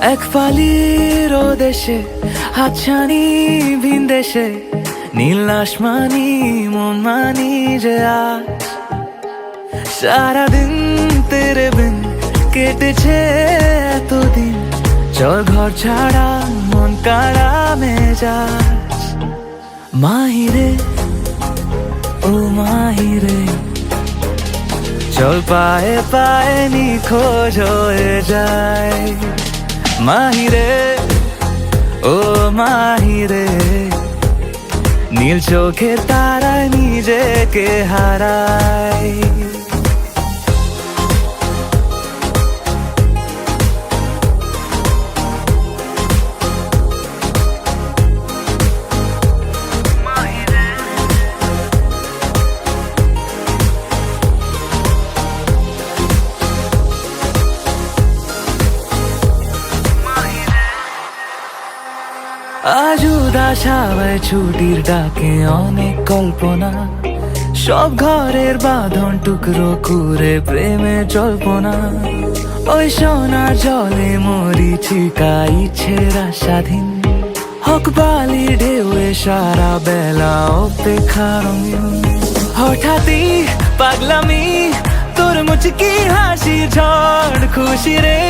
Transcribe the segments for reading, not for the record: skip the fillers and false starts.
এক পালির ও দেশে হাতছানি ভিন দেশে নীল আসমানি মন মানি যে আজ সারাদিন তেরে বিন কেটেছে এতদিন চল ঘর ছাড়া মন কাড়া মেজাজ মাহিরে ও মাহিরে চল পায়ে পায়ে নিখোঁজ হয়ে যায় মাহিরে ও মাহিরে নীল চোখে তারায় নিজেকে হারায় আজ উদাস হাওয়ায় ছুটির ডাকে অনেক কল্পনা সব ঘরের বাঁধন টুকরো করে প্রেমে জল্পনা ওই সোনার জলে মরিচিকা ইচ্ছের আশাধীন হক বালি ঢেউয়ে সারা বেলা অপেক্ষা রঙিন হঠাৎই পাগলামি তোর মুচকি হাসি ঝড় খুশি রে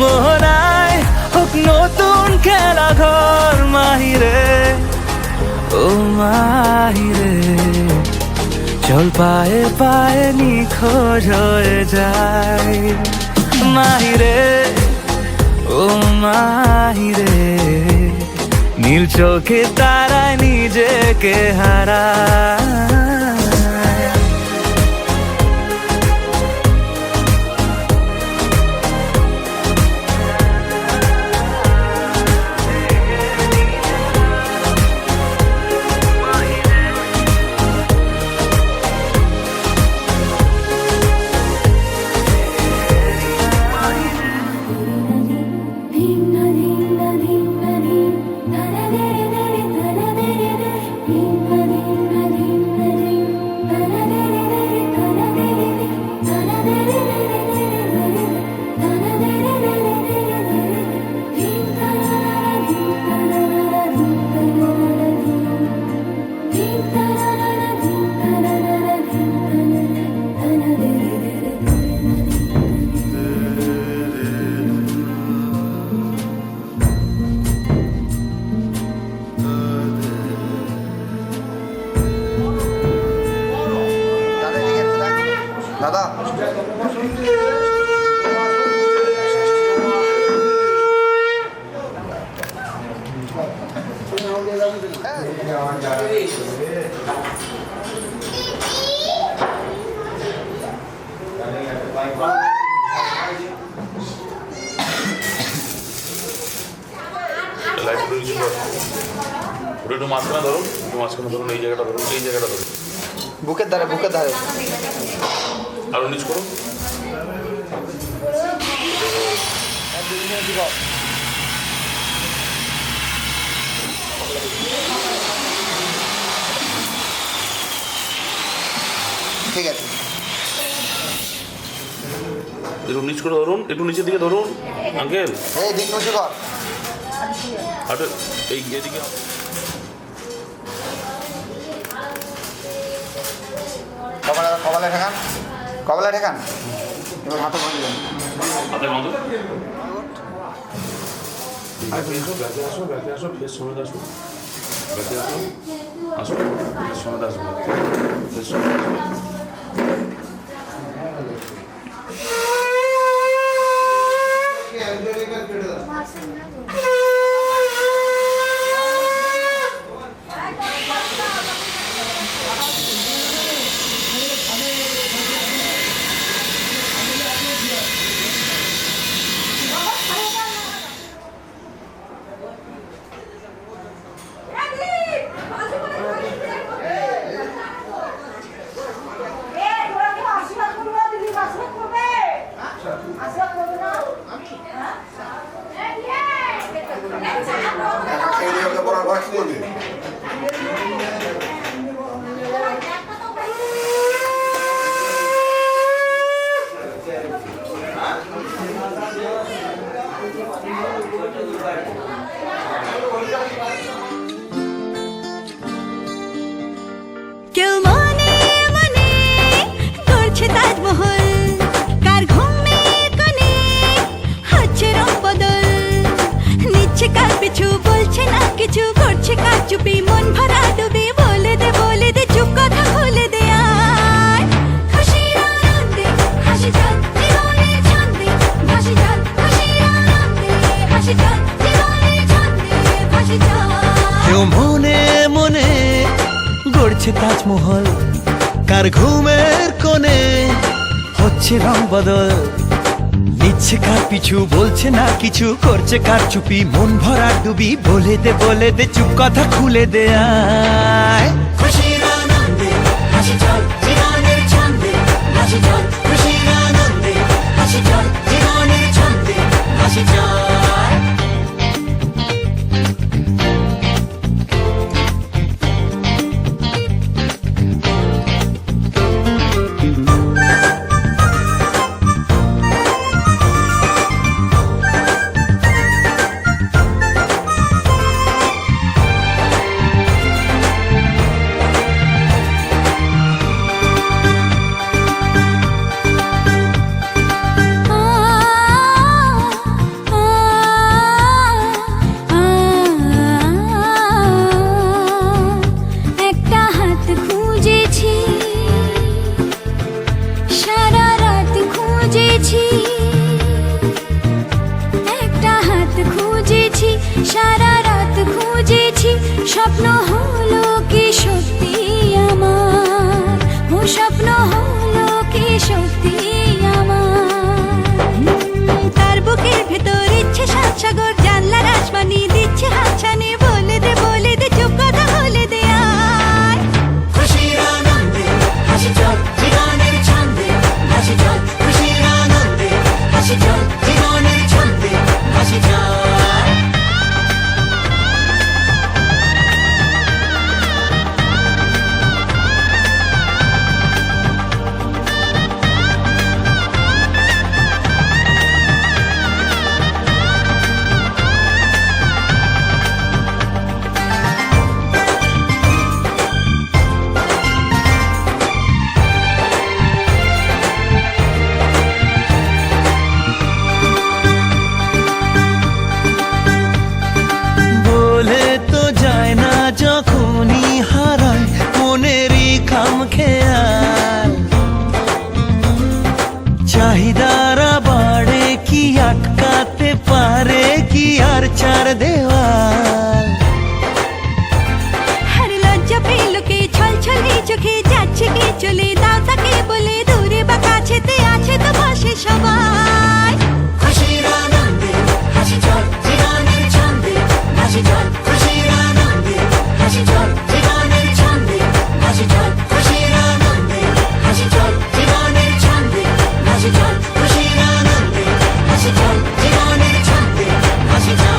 মোহনায় হোক নতুন খেলা ঘর মাহিরে ও মাহিরে চল পায়ে পায়ে নিখোঁজ হয়ে যায় মাহিরে ও মাহিরে নীল চোখে তারায় নিজেকে হারায় দাদা একটু মাঝখানে ধরুন, একটু মাঝখানে ধরুন, এই জায়গাটা ধরুন, এই জায়গাটা ধরুন, বুকের ধারে আরো নিচ করুন। ঠিক আছে, একটু নিচ করে ধরুন, একটু নিচের দিকে ধরুন আঙ্কেল। এই দিন নজর কর। আচ্ছা এই এদিকে কপালে ঠেকান, কপালে ঠেকান। এবার মাথা ভাঙে যান, হাতের মতো। ব্যাকে আসো, ব্যাকে আসো, ফেস সমেত আসো, ব্যাকে আসো, আসো, ফেস সমেত আসো, ফেস সমেত আসো। হচ্ছে তাজমহল, কার ঘুমের কোণে হচ্ছে রং বদল, নিচ্ছে কার পিছু বলছে না কিছু, করছে কার চুপি মন ভরা ডুবি, বলে দে চুপ কথা খুলে দে আয়। খুশির আনন্দে হাসি চল জীবনের ছন্দে হাসি চল, খুশির আনন্দে হাসি চল জীবনের ছন্দে হাসি চল। একটা হাত খুঁজেছি, সারা রাত খুঁজেছি, একটা হাত খুঁজেছি, সারা রাত খুঁজেছি, স্বপ্ন হলো কি সত্যি আমার, ও স্বপ্ন হলো কি সত্যি আমার। তার বুকের ভেতর ইচ্ছে সাত সাগর, জানলার আসমানি দিচ্ছে হাতছানি, বলে দে চুপ কথা বলে দে আয়। খুশির আনন্দে হাসি চল জীবনের ছন্দে হাসি চল, খুশির আনন্দে হাসি চল জীবনের ছন্দে হাসি চল। বলে তো যায় না যখনই হারায় মনেরই খাম খেয়াল, চাহিদারা বাড়ে কি আটকাতে পারে কি আর চার দেওয়াল। হর লজ্জা পেল কে ছল ছলে চোখে যাচ্ছে কে চলে, দাও তাকে বলে দূরে বা কাছেতে আছে তো পাশে সবাই। খুশির আনন্দে হাসি চল জীবনের ছন্দে হাসি চল, খুশির আনন্দে হাসি চল জীবনের ছন্দে হাসি চল, খুশির আনন্দে হাসি চল জীবনের ছন্দে হাসি চল, খুশির আনন্দে হাসি চল জীবনের ছন্দে হাসি চল।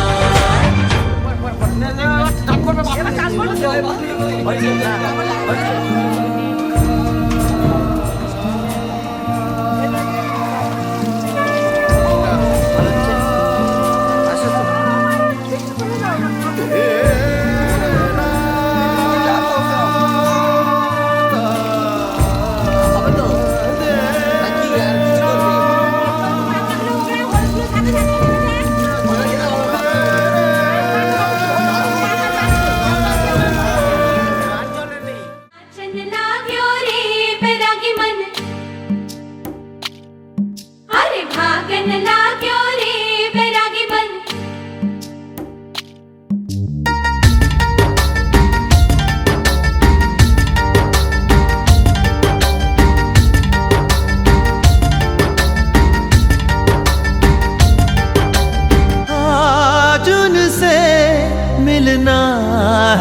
मिलना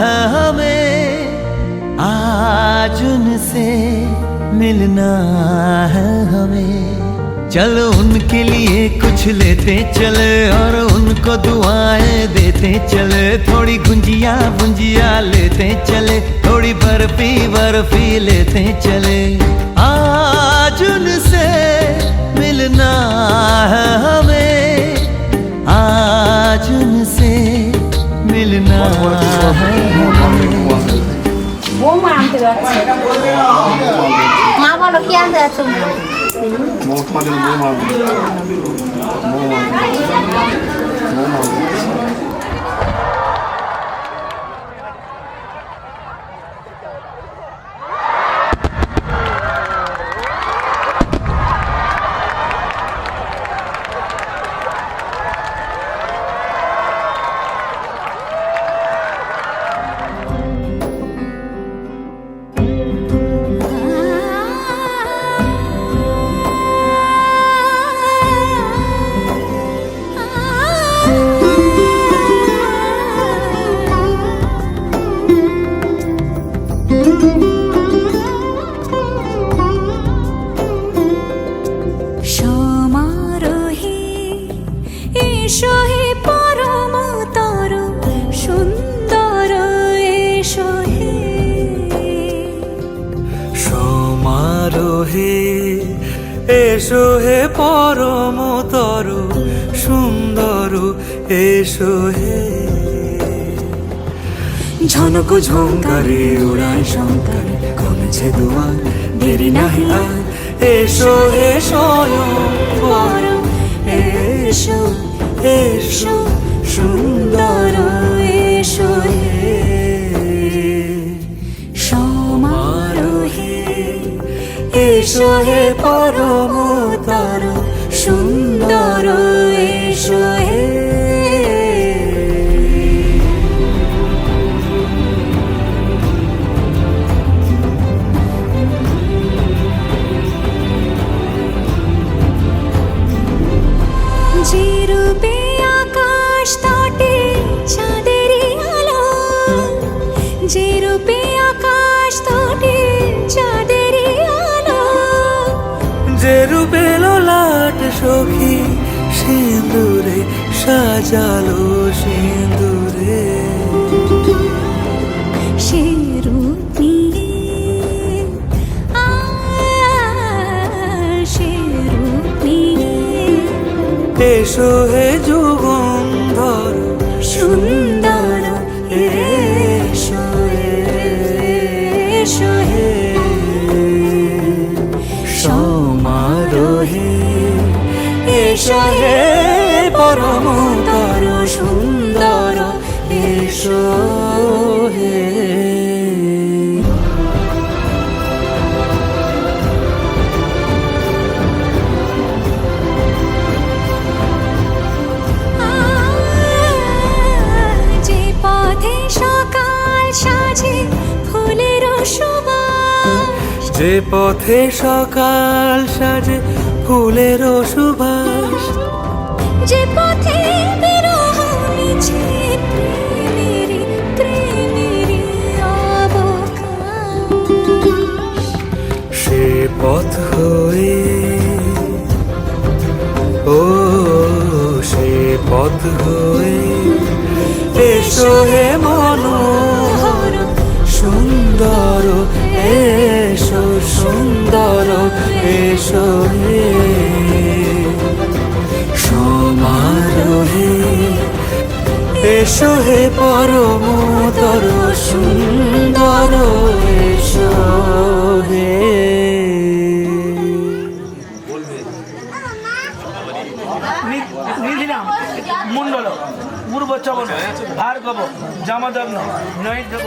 है हमें, आज उनसे मिलना है हमें। चलो उनके लिए कुछ लेते चले और उनको दुआएं देते चले, थोड़ी गुंजिया गुंजिया लेते चले, थोड़ी बर्फी बर्फी लेते चले। आज उनसे मिलना है हमें, आज उनसे मिलना है हमें। বৌমা আনতে যাচ্ছে, মা বলো কি আনতে যাচ্ছ? এসো হে পরমতর সুন্দর এসো হে সমারোহে এসো হে পরমতর সুন্দর এসো হে ঝনক ঝঙ্কারে উড়ায় শঙ্কারে কমেছে দুয়ার দেরি নাহি আর এসো হে স্বয়ংবর এসো এসো সুন্দর এসো হে সমারোহে এসো হে পরমতর সুন্দর এসো হে যে রূপে আকাশ তটে চাঁদেরই আলো যে রূপে আকাশ তটে চাঁদেরই আলো যে রূপে লোলাট সখী সিঁদুরে সাজালো সিঁদুরে সে রূপ নিয়ে সে রূপ নিয়ে এসো হে যুগন্ধর সুন্দর এসো এসো হে সমারোহে এসো হে পরমতর সুন্দর এসো হে যে পথে সকাল সাজে ফুলের সুবাস যে পথে সকাল সাজে ফুলের সুবাস যে পথে বিরহ মিছে প্রেমেরই প্রেমেরই অবকাশ সে পথ হয়ে ও সে পথ হয়ে এসো হে মনোহর সুন্দর এসো সুন্দর এসো হে সমারোহে এসো হে পরমতর সুন্দর এসো হে নিধিরাম মন্ডল পূর্ব চবন ভার্গব জামদগ্ন নৈধব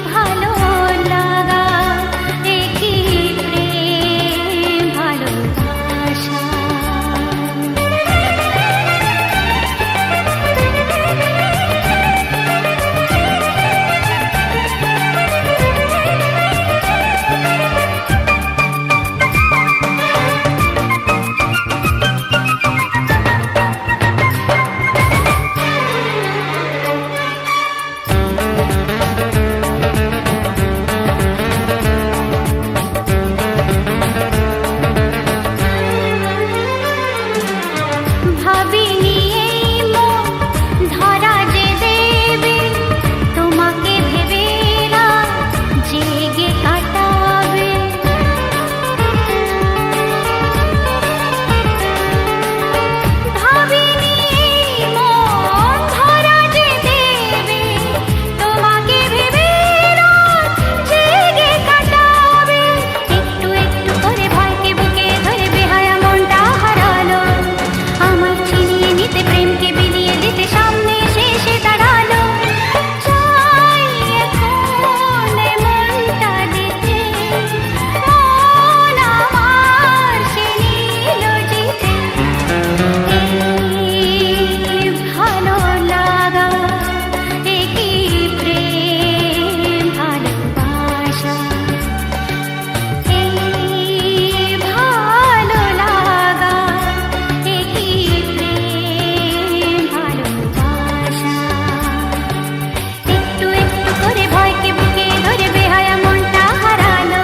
ভালো লাগা একই প্রেম ভালোবাসা ভাবিনি এই মন ধরা যে দেবে তোমাকে ভেবে না জেগে কাটাবে ভাবিনি এই মন ধরা যে দেবে তোমাকে ভেবে না জেগে কাটাবে একটু একটু করে ভয়কে বুকে ধরে বেহায়া মনটা হারালো আমার ছিনিয়ে নিতে প্রেমকে বিলিয়ে দিতে সামনে এসে দাঁড়ালো চাই এখন মনটা দিতে মন আমার সে নিল জিতে এই ভালো লাগা একই প্রেম ভালোবাসা এই ভালো লাগা একই প্রেম ভালোবাসা একটু একটু করে ভয়কে বুকে ধরে বেহায়া মনটা হারালো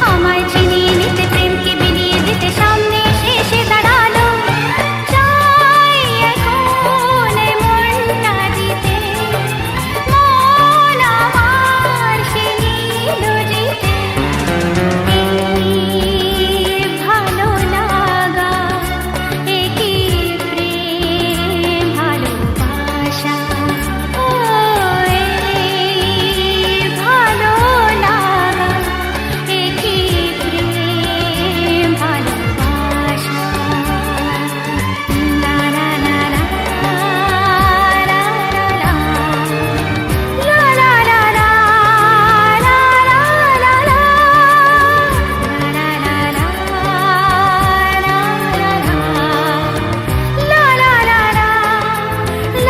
আমায় চিনিয়ে নিতে প্রেমকে বিলিয়ে দিতে সামনে এসে দাঁড়ালো চাই এখন মনটা দিতে মন আমার সে নিল জিতে এই ভালো লাগা একই প্রেম ভালোবাসা ও এই ভালো লাগা একই প্রেম ভালোবাসা লা লা লা লা লা লা লা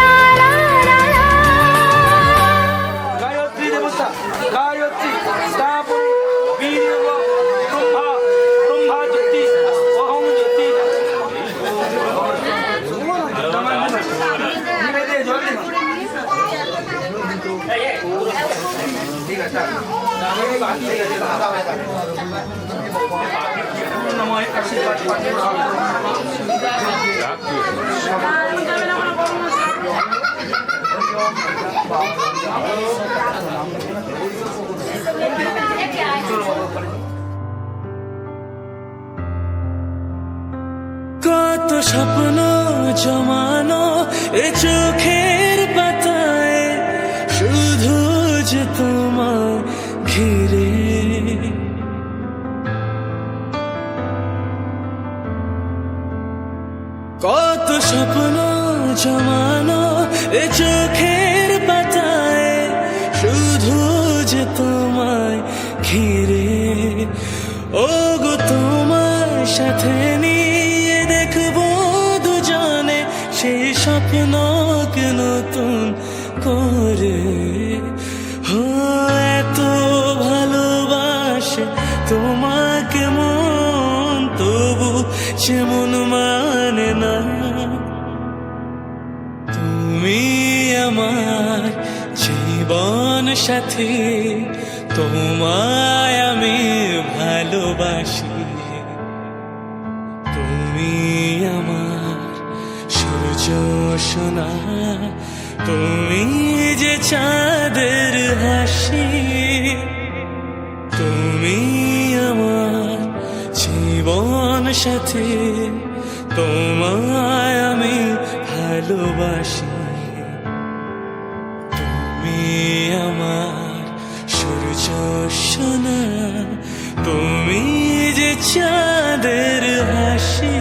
লা লা লা গায়ত্রী দেবতা গায়ত্রী স্থাপন বীর্য ব্রহ্মা ব্রহ্মা জ্যোতি অহং জ্যোতি নিবেদে জল দিন ঠিক আছে নমঃ আশীর্বাদ পাঠে কত স্বপ্ন জমানো এ চোখের পাতায় শুধু যে তোমার ঘিরে কত স্বপ্ন জমানো এ চোখের পাতায় শুধু যে তোমায় ঘিরে ও গো তোমার সাথে নিয়ে দেখবো দুজনে সেই স্বপ্নকে নতুন করে হো এত ভালোবাসে তোমাকে মন তবু যেমন মানে না তুমি আমার জীবন সাথী তোমায় আমি ভালোবাসি তুমি আমার সূর্য সোনা তুমি যে চাঁদের হাসি তুমি আমার জীবন সাথী তোমায় আমি ভালোবাসি তুমি আমার সূর্য সোনা তুমি যে চাঁদের হাসি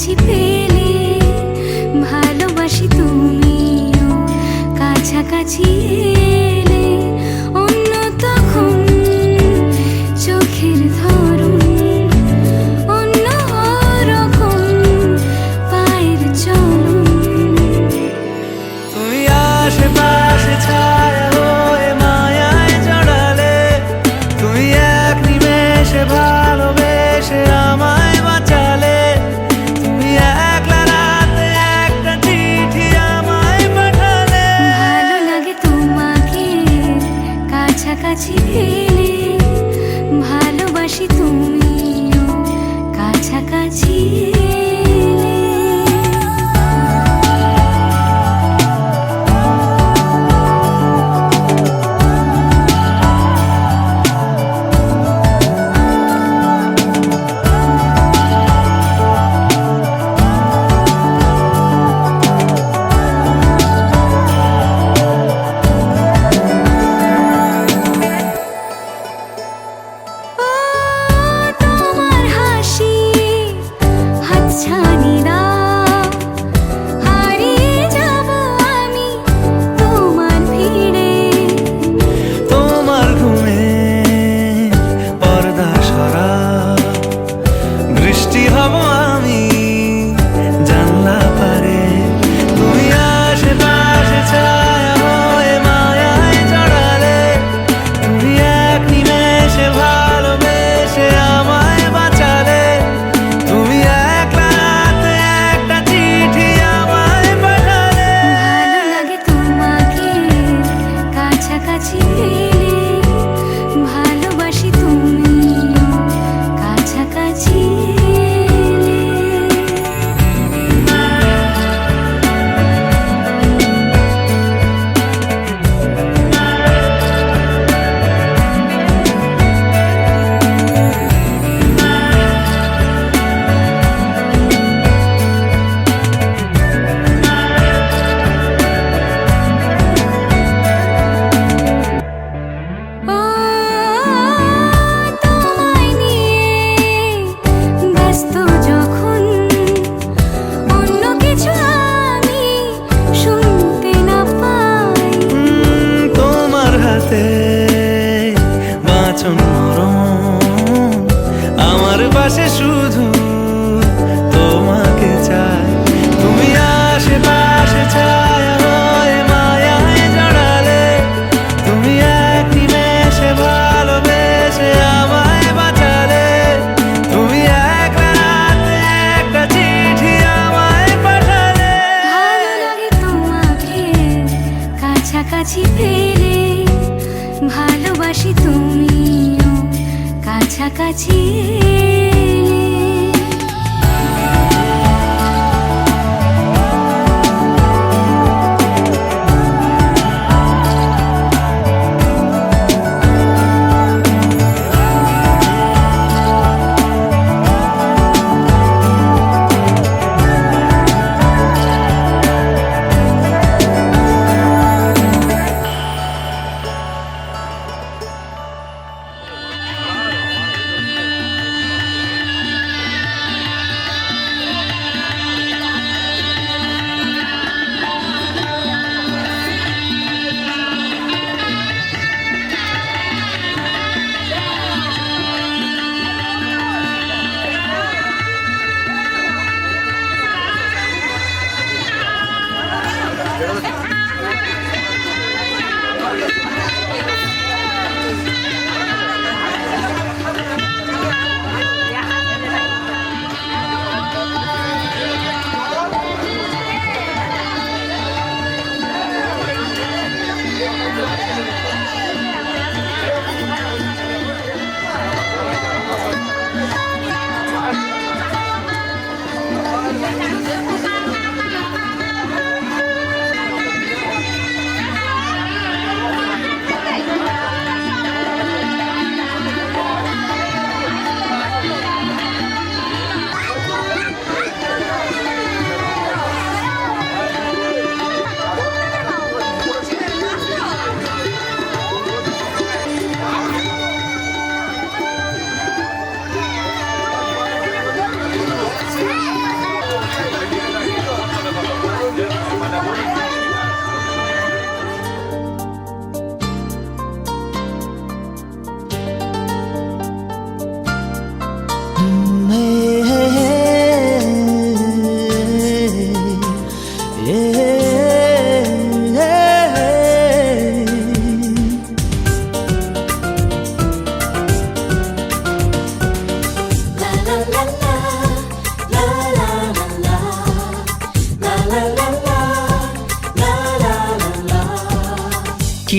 কাছাকাছি পেলে ভালোবাসি তুমিও কাছাকাছি এলে অন্য তখন চোখের ধরন অন্য রকম পায়ের চলন তুমি আশেপাশে ছায়া হয়ে মায়ায় জড়ালে তুমি এক নিমেষে ভালোবেসে আমায় বাঁচালে তুমি একলা রাতে একটা চিঠি আমায় পাঠালে ভালো লাগে তোমাকে কাছাকাছি পেলে ভালোবাসি তুমিও কাছাকাছি এলে তোমার হাসি হাতছানিরা হারিয়ে যাব আমি তোমার ভিড়ে তোমার ঘুমে পর্দা সরা বৃষ্টি হব আমি জানলা পারে তুমি আশেপাশে ছায়া হয়ে মায়ায় জড়ালে তুমি এক নিমেষে ভালোবেসে আমায় বাঁচালে তুমি একলা রাতে একটা চিঠি আমায় পাঠালে ভালো লাগে তোমাকে কাছাকাছি পেলে ভালোবাসি তুমিও কাছাকাছি এলে ও তোমায় নিয়ে ব্যস্ত যখন অন্য কিছু আমি শুনতে না পাই তোমার হাতে বাঁচন নরম আমার পাশে শুধু তোমাকে চাই তুমি আশেপাশে ছায়া হয়ে মায়ায় জড়ালে তুমি এক নিমেষে ভালোবেসে আমায় বাঁচালে তুমি একলা রাতে একটা চিঠি আমায় পাঠালে ভালো লাগে তোমাকে কাছাকাছি পেলে ভালোবাসি তুমিও কাছাকাছি এলে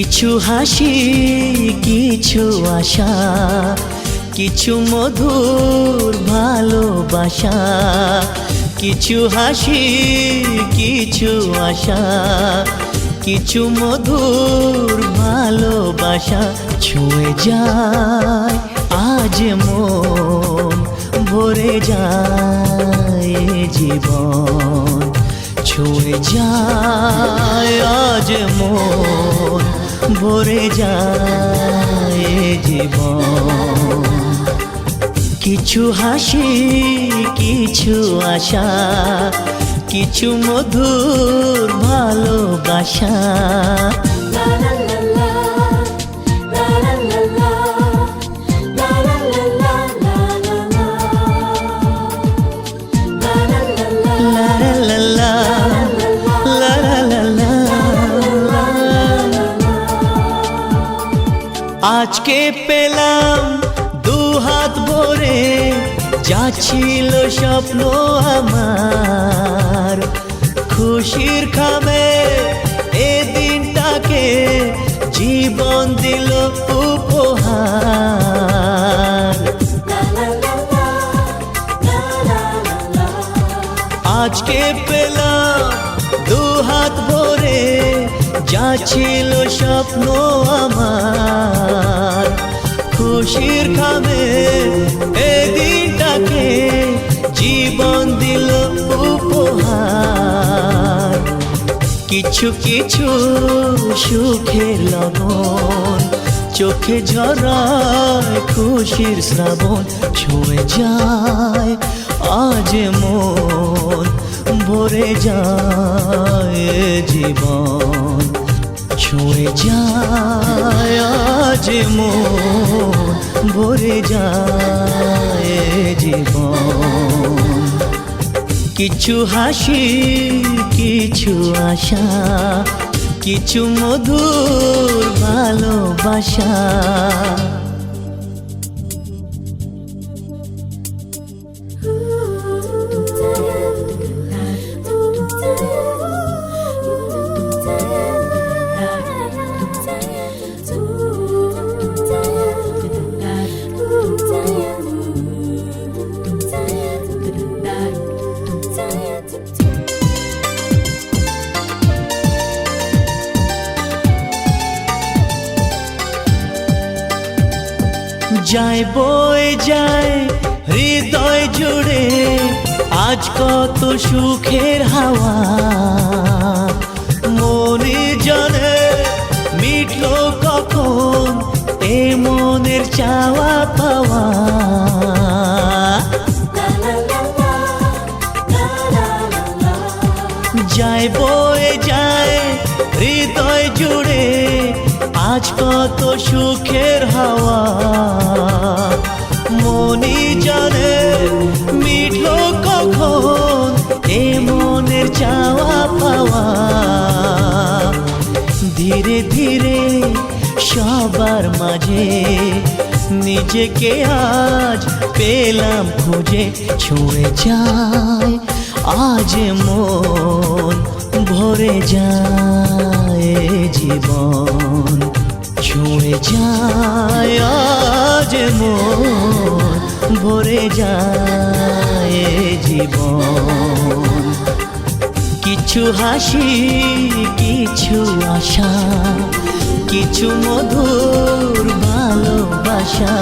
কিছু হাসি কিছু আশা কিছু মধুর ভালোবাসা কিছু হাসি কিছু আশা কিছু মধুর ভালোবাসা ছুঁয়ে যায় আজ মন ভরে যায় জীবন ছুঁয়ে যায় আজ মন ভরে যায় জীবন কিছু হাসি কিছু আশা কিছু মধুর ভালোবাসা আজকে পেলাম দু হাত ভরে যা ছিল স্বপ্ন আমার খুশির খামে এ দিনটাকে জীবন দিল উপহার আজকে পেলাম দু হাত ভরে যা ছিল স্বপ্ন আমার খুশির খামে এ দিনটাকে জীবন দিল উপহার কিছু কিছু সুখের লগন চোখে ঝরায় খুশির শ্রাবণ ছুঁয়ে যায় আজ মন ভরে যায় জীবন ছুঁয়ে যায় আজ মন ভরে যায় জীবন কিছু হাসি কিছু আশা কিছু মধুর ভালোবাসা যায় বয়ে যায় হৃদয় জুড়ে আজ কত সুখের হাওয়া মনে জানে মিটলো কখন এ মনের চাওয়া পাওয়া যায় বয়ে যায় হৃদয় জুড়ে আজ কত সুখের হাওয়া মনি জানে মিটলো কখন এ মনের চাওয়া পাওয়া ধীরে ধীরে সবার মাঝে নিজেকে আজ পেলাম খুঁজে ছুঁয়ে যায় আজ মন ভরে যায় জীবন ছুঁয়ে যায় আজ মন ভরে যায় জীবন কিছু হাসি কিছু আশা কিছু মধুর ভালোবাসা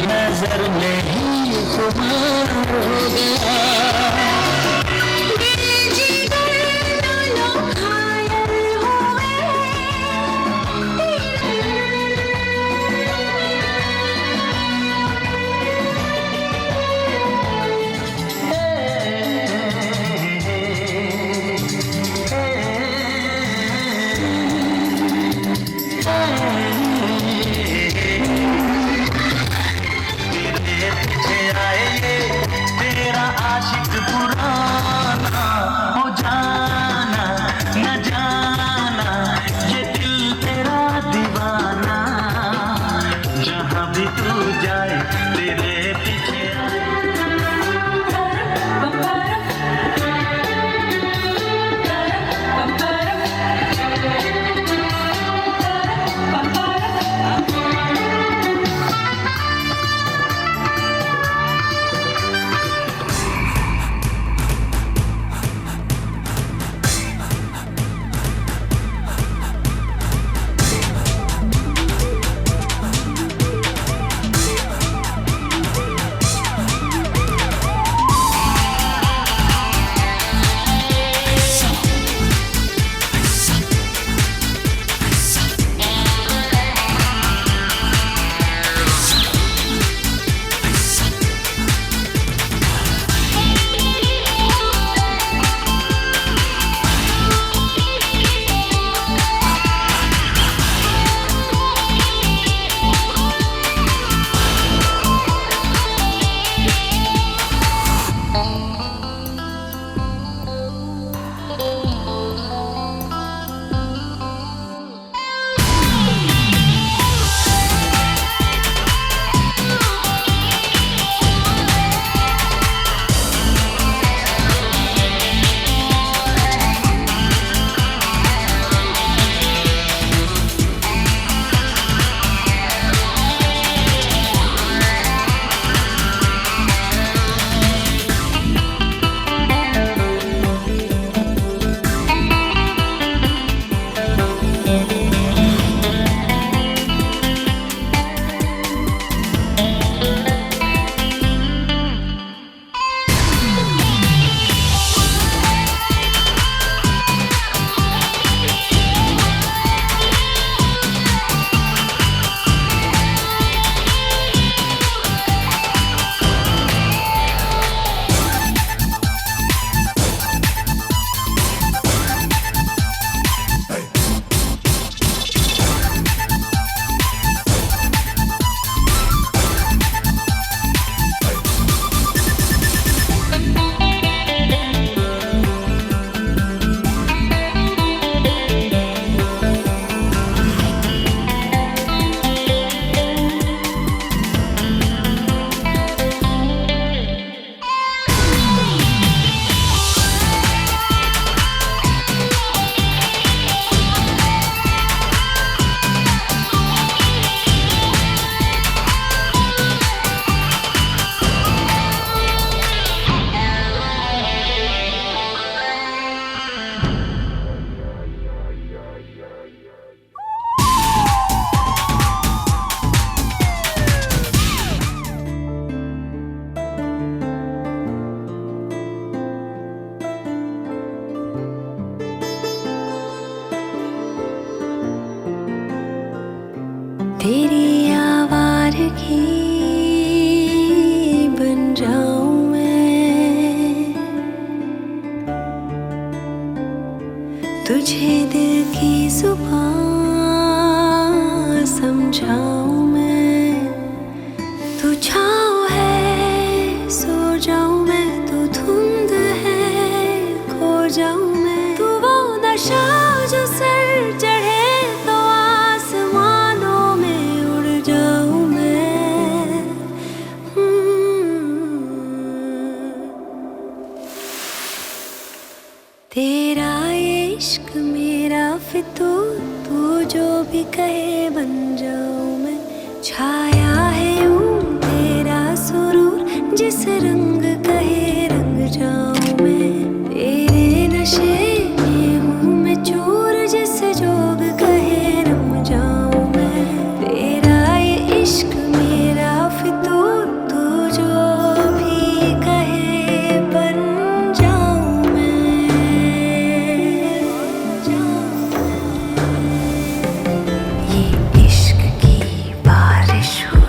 नजर नहीं आशिक पुराना हो जाना न जाना ये दिल तेरा दीवाना जहाँ भी तू जाए तेरे पीछे तेरी आवारगी बन जाऊं मैं, तुझे दिल की जुबान समझाऊं मैं। तू छाँव है सो जाऊं मैं, तू धुंध है खो जाऊं मैं। तू वो नशा जो सर चढ़े तो आसमानों में उड़ जाऊं मैं। तेरा इश्क मेरा फितूर, तू जो भी कहे बन जाऊं मैं। छाया है यूं तेरा सुरूर, जिस रंग कहे रंग जाऊं मैं। तेरे नशे में हूँ मैं चूर, जिस जोग कहे रम जाऊं मैं। तेरा ये इश्क मेरा फितूर, तू जो भी कहे बन जाऊं मैं। ये इश्क की बारिश हो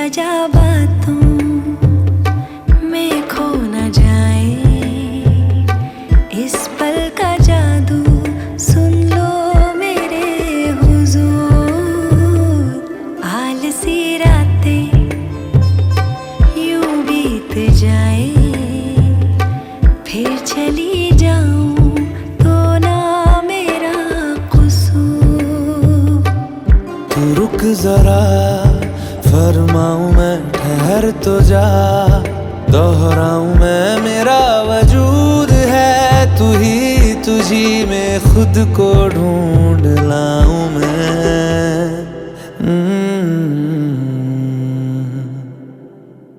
बेवजह बातों में खो न जाए, इस पल का जादू सुन लो मेरे हुजूर। आलसी रातें यूं बीत जाए, फिर चली जाऊं तो ना मेरा कसूर। तू रुक जरा फरमाऊं मैं, ठहर तो जा, दोहराऊं मैं मेरा वजूद है तू ही, तुझी में खुद को ढूंढ लाऊं मैं।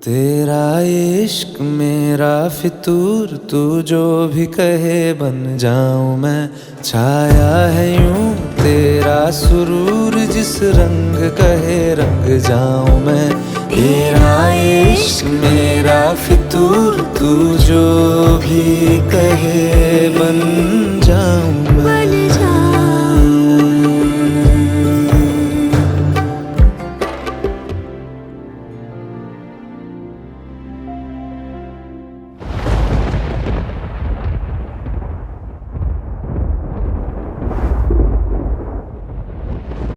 तेरा इश्क मेरा फितूर, तू जो भी कहे बन जाऊं मैं। छाया है यूं तेरा सुरूर, जिस रंग कहे रंग जाऊं मैं। तेरा इश्क मेरा फितूर, तू जो भी कहे